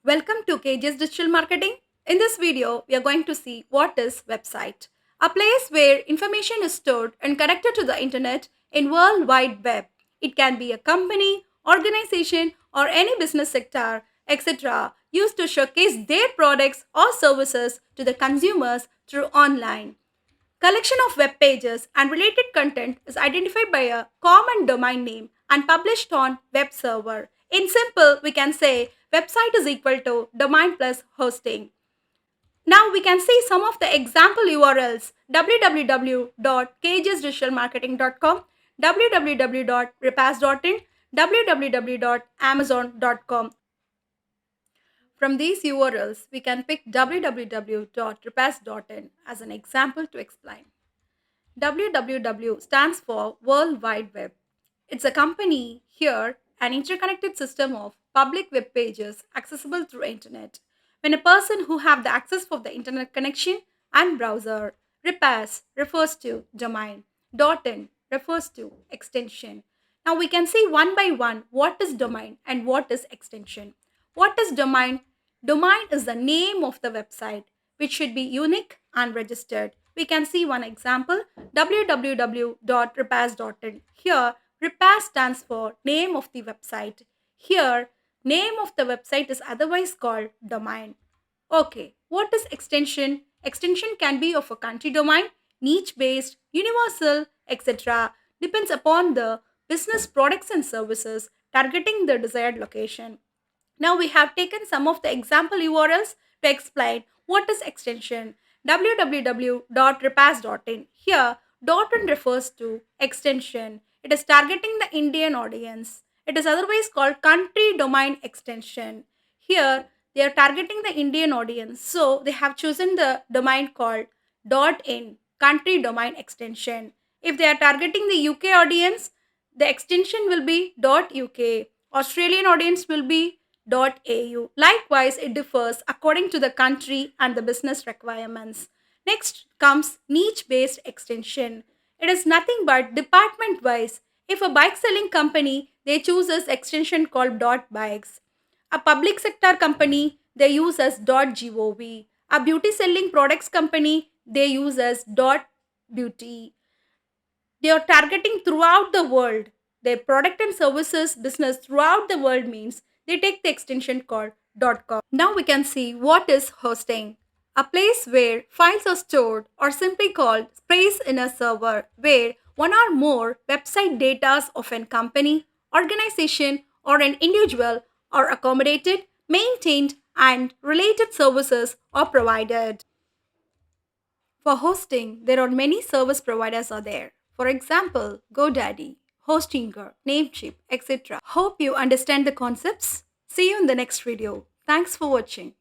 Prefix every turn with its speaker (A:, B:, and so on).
A: Welcome to KJ's Digital Marketing. In this video, we are going to see what is website. A place where information is stored and connected to the internet in World Wide Web. It can be a company, organization, or any business sector, etc. used to showcase their products or services to the consumers through online. Collection of web pages and related content is identified by a common domain name and published on web server. In simple, we can say website is equal to domain plus hosting. Now we can see some of the example URLs: www.kjsdigitalmarketing.com, www.repass.in, www.amazon.com. From these URLs, we can pick www.repass.in as an example to explain. WWW stands for World Wide Web. It's a company here, an interconnected system of public web pages accessible through internet. When a person who have the access for the internet connection and browser, repass refers to domain, .in refers to extension. Now we can see one by one what is domain and what is extension. What is domain? Domain is the name of the website, which should be unique and registered. We can see one example: www.repass.in. Here, repass stands for name of the website. Here, name of the website is otherwise called domain. Okay, what is extension? Extension can be of a country domain, niche based, universal, etc. Depends upon the business products and services targeting the desired location. Now we have taken some of the example URLs to explain what is extension. www.repass.in. Here, .in refers to extension. It is targeting the Indian audience. It is otherwise called country domain extension. Here, they are targeting the Indian audience. So, they have chosen the domain called .in, country domain extension. If they are targeting the UK audience, the extension will be .uk. Australian audience will be .au. Likewise, it differs according to the country and the business requirements. Next comes niche-based extension. It is nothing but department-wise. If a bike selling company, they choose as extension called .bikes. A public sector company, they use as .gov. A beauty selling products company, they use as .beauty. They are targeting throughout the world. Their product and services business throughout the world means they take the extension called .com. Now we can see what is hosting. A place where files are stored, or simply called space in a server, where one or more website data of a company, organization, or an individual are accommodated, maintained, and related services are provided. For hosting, there are many service providers are there. For example, GoDaddy, Hostinger, Namecheap, etc. Hope you understand the concepts. See you in the next video. Thanks for watching.